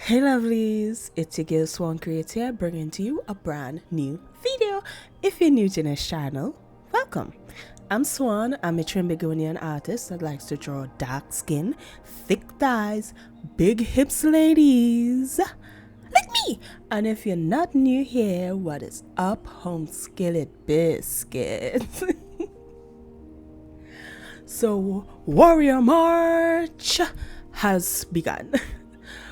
Hey lovelies, it's your girl Swan here bringing to you a brand new video. If you're new to this channel, welcome. I'm Swan, I'm a Trimbigonian artist that likes to draw dark skin, thick thighs, big hips ladies, like me. And if you're not new here, what is up, home skillet biscuits? So, Warrior March has begun.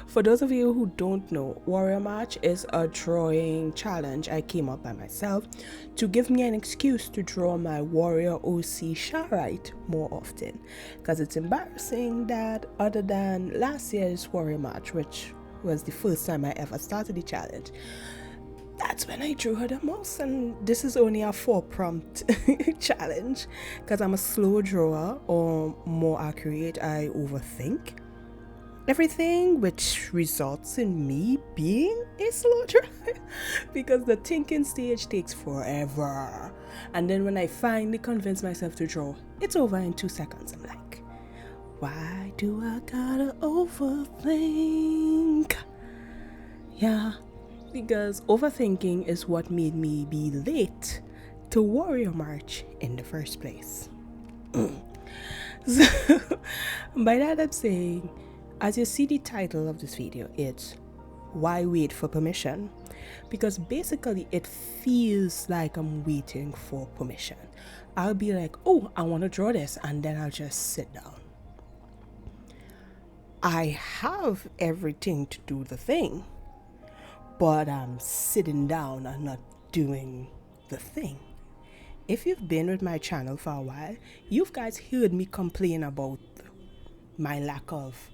For those of you who don't know, Warrior March is a drawing challenge I came up by myself to give me an excuse to draw my Warrior OC Sharite more often. Because it's embarrassing that other than last year's Warrior March, which was the first time I ever started the challenge, that's when I drew her the most. And this is only a 4-prompt challenge because I'm a slow drawer, or more accurate, I overthink everything, which results in me being a slow drawer because the thinking stage takes forever. And then when I finally convince myself to draw, it's over in 2 seconds. I'm like, why do I gotta overthink? Yeah, because overthinking is what made me be late to Warrior March in the first place. So, by that I'm saying, as you see the title of this video, it's Why Wait for Permission? Because basically it feels like I'm waiting for permission. I'll be like, oh, I want to draw this, and then I'll just sit down. I have everything to do the thing, but I'm sitting down and not doing the thing. If you've been with my channel for a while, you guys heard me complain about my lack of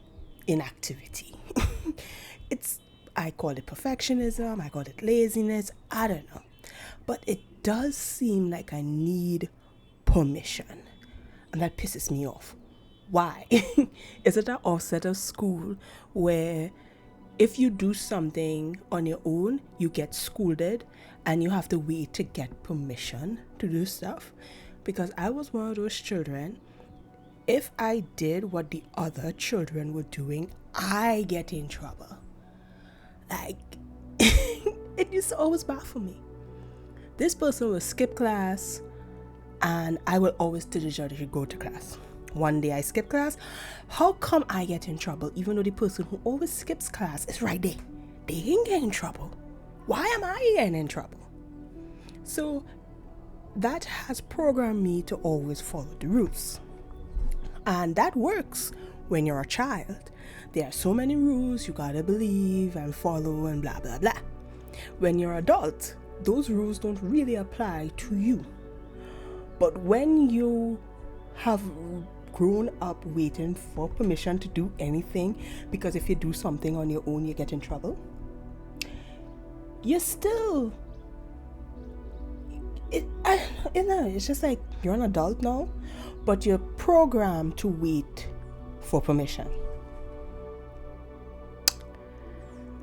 inactivity. I call it perfectionism, I call it laziness, I don't know. But it does seem like I need permission, and that pisses me off. Why? Is it an offset of school where if you do something on your own, you get scolded and you have to wait to get permission to do stuff? Because I was one of those children. If I did what the other children were doing, I get in trouble. Like, it used to always baffle me. This person will skip class, and I will always tell the judge to go to class. One day I skip class. How come I get in trouble even though the person who always skips class is right there? They didn't get in trouble. Why am I getting in trouble? So that has programmed me to always follow the rules. And that works when you're a child. There are so many rules you gotta believe and follow and blah blah blah. When you're an adult, those rules don't really apply to you. But when you have grown up waiting for permission to do anything, because if you do something on your own you get in trouble, you're still it's just like you're an adult now, but you're programmed to wait for permission.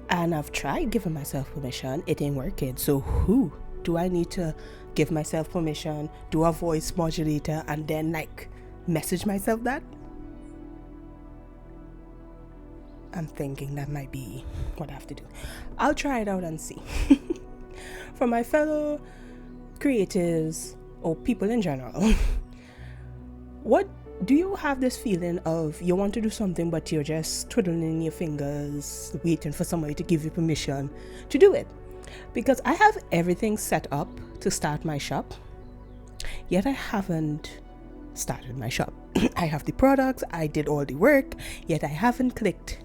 And I've tried giving myself permission, it ain't working. So who do I need to give myself permission, do a voice modulator, and then like message myself that? I'm thinking that might be what I have to do. I'll try it out and see. For my fellow creatives or people in general, what do you have this feeling of you want to do something but you're just twiddling your fingers waiting for somebody to give you permission to do it? Because I have everything set up to start my shop, yet I haven't started my shop. I have the products, I did all the work, yet I haven't clicked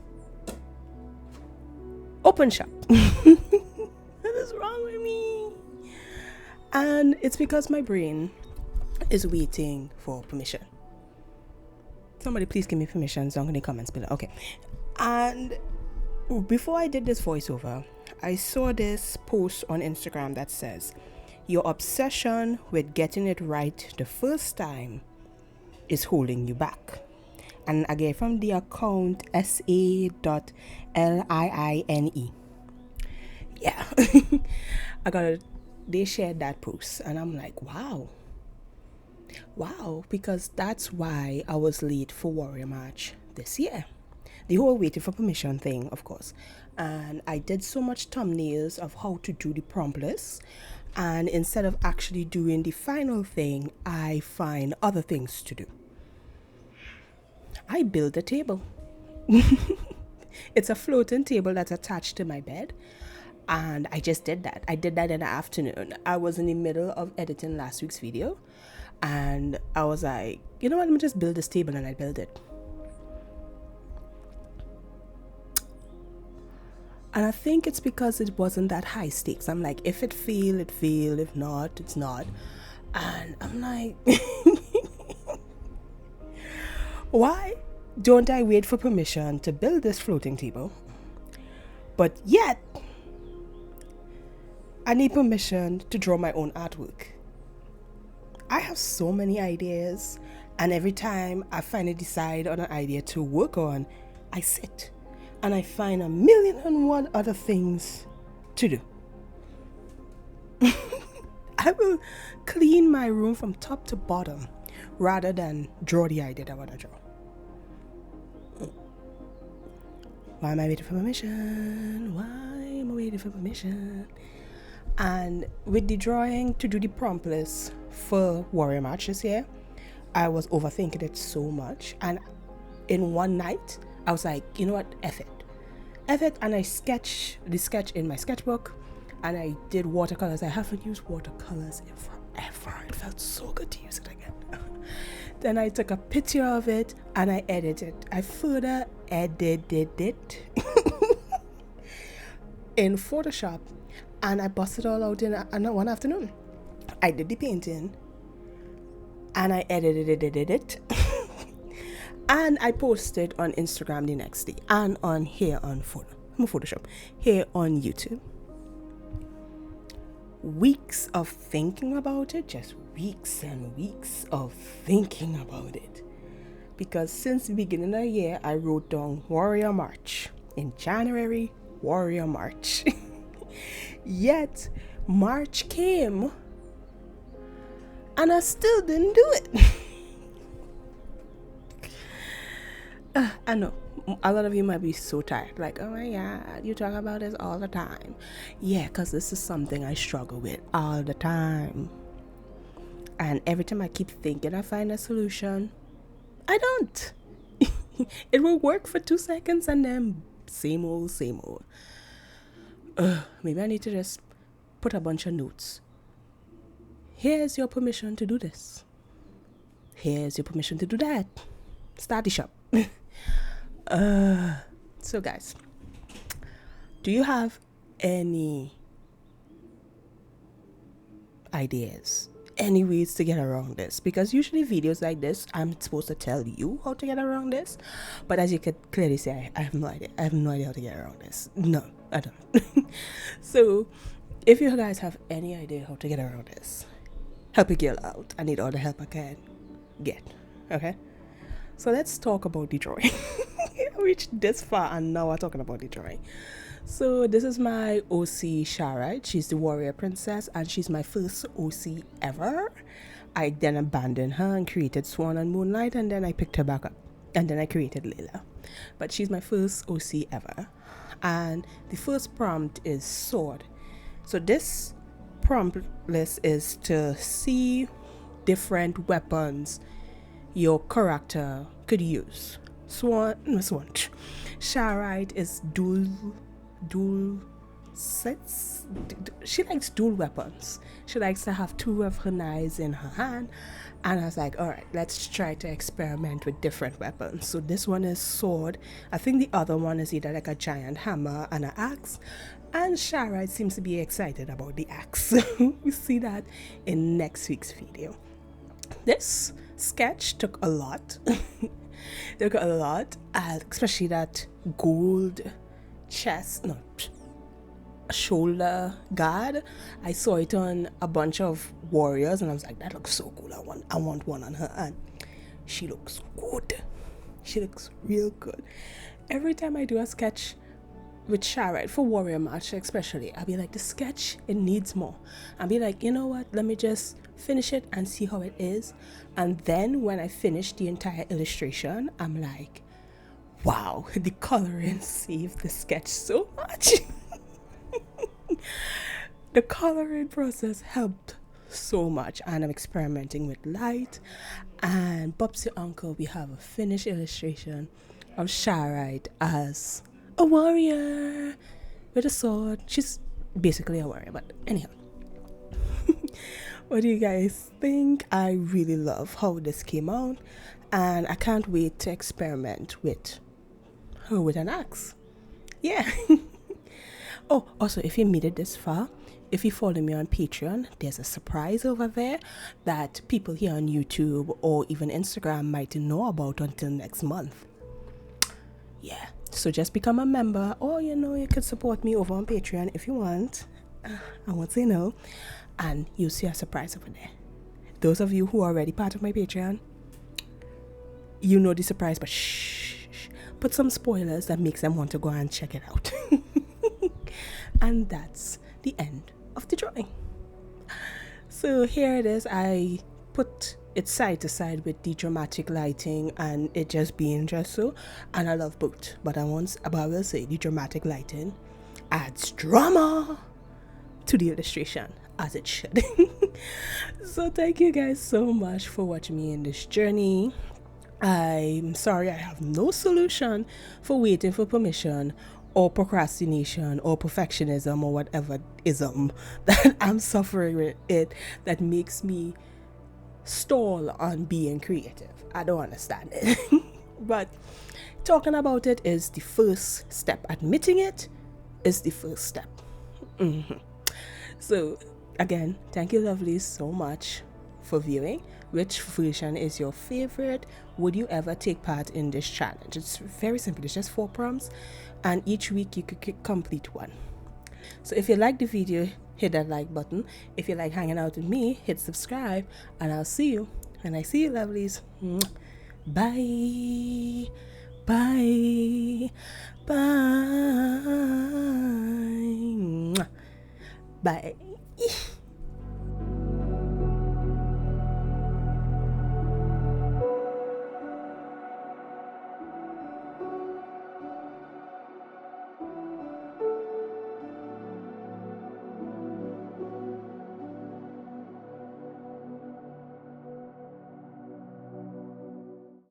open shop. What is wrong with me? And it's because my brain is waiting for permission. Somebody please give me permission. So I'm going to comments below. Okay. And before I did this voiceover, I saw this post on Instagram that says, your obsession with getting it right the first time is holding you back. And I get from the account sa.liine. Yeah. They shared that post and I'm like, wow, because that's why I was late for Warrior March this year. The whole waiting for permission thing, of course. and I did so much thumbnails of how to do the prompt list, and instead of actually doing the final thing, I find other things to do. I built a table. It's a floating table that's attached to my bed, and I just did that. I did that in the afternoon. I was in the middle of editing last week's video, and I was like, you know what, let me just build this table, and I built it. And I think it's because it wasn't that high stakes. I'm like, if it fail, it fail. If not, it's not. And I'm like, why don't I wait for permission to build this floating table? But yet, I need permission to draw my own artwork. I have so many ideas, and every time I finally decide on an idea to work on, I sit and I find 1,000,001 other things to do. I will clean my room from top to bottom rather than draw the idea that I want to draw. Why am I waiting for permission? Why am I waiting for permission? And with the drawing to do the prompt list for Warrior March this year, I was overthinking it so much. And in one night, I was like, you know what, F it. And I sketched the sketch in my sketchbook, and I did watercolors. I haven't used watercolors in forever. It felt so good to use it again. Then I took a picture of it and I edited it. I further edited it in Photoshop, and I busted it all out in one afternoon. I did the painting and I edited it and I posted on Instagram the next day, and on here on Photoshop, here on YouTube. Weeks of thinking about it, just weeks and weeks of thinking about it. Because since the beginning of the year, I wrote down Warrior March. In January, Warrior March. Yet, March came, and I still didn't do it. I know, a lot of you might be so tired. Like, oh my God, you talk about this all the time. Yeah, because this is something I struggle with all the time. And every time I keep thinking I find a solution, I don't. It will work for 2 seconds and then same old. Maybe I need to just put a bunch of notes. Here's your permission to do this. Here's your permission to do that. Start the shop. So guys, do you have any ideas, any ways to get around this? Because usually videos like this, I'm supposed to tell you how to get around this, but as you can clearly see, I have no idea. I have no idea how to get around this. No, I don't. So if you guys have any idea how to get around this, help a girl out. I need all the help I can get. Okay, so let's talk about the drawing. I reached this far and now we're talking about the drawing. So this is my OC Sharite. She's the warrior princess, and she's my first OC ever. I then abandoned her and created Swan and Moonlight, and then I picked her back up, and then I created Layla. But she's my first OC ever. And the first prompt is sword. So this prompt list is to see different weapons your character could use. Sharite is dual sets. She likes dual weapons. She likes to have 2 of her knives in her hand, and I was like, all right, let's try to experiment with different weapons. So this one is sword. I think the other one is either like a giant hammer and an axe, and Sharite seems to be excited about the axe. We see that in next week's video. This sketch took a lot. Especially that gold shoulder guard. I saw it on a bunch of warriors and I was like, that looks so cool. I want one on her, and she looks good. She looks real good. Every time I do a sketch with Sharite for Warrior March especially, I'll be like, the sketch, it needs more. I'll be like, you know what, let me just finish it and see how it is. And then when I finish the entire illustration, I'm like, wow, the coloring saved the sketch so much. The coloring process helped so much, and I'm experimenting with light. And Bubsy Uncle, we have a finished illustration of Sharite as a warrior with a sword. She's basically a warrior, but anyhow. What do you guys think? I really love how this came out, and I can't wait to experiment with her with an axe. Yeah. Oh, also, if you made it this far, if you follow me on Patreon, there's a surprise over there that people here on YouTube or even Instagram might know about until next month. Yeah, so just become a member, or you could support me over on Patreon if you want. I won't say no, and you'll see a surprise over there. Those of you who are already part of my Patreon, you know the surprise, but shh, put some spoilers that makes them want to go and check it out. And that's the end of the drawing. So here it is. I put it side to side with the dramatic lighting and it just being just so, and I love both, but I will say the dramatic lighting adds drama to the illustration, as it should. So thank you guys so much for watching me in this journey. I'm sorry I have no solution for waiting for permission or procrastination or perfectionism or whatever ism that I'm suffering with it that makes me stall on being creative. I don't understand it. But talking about it is the first step. Admitting it is the first step. So again, thank you lovelies so much for viewing. Which version is your favorite? Would you ever take part in this challenge? It's very simple. It's just 4 prompts, and each week you could complete one. So if you like the video, hit that like button. If you like hanging out with me, hit subscribe, and I'll see you when I see you lovelies. Bye. Bye. Bye. Bye.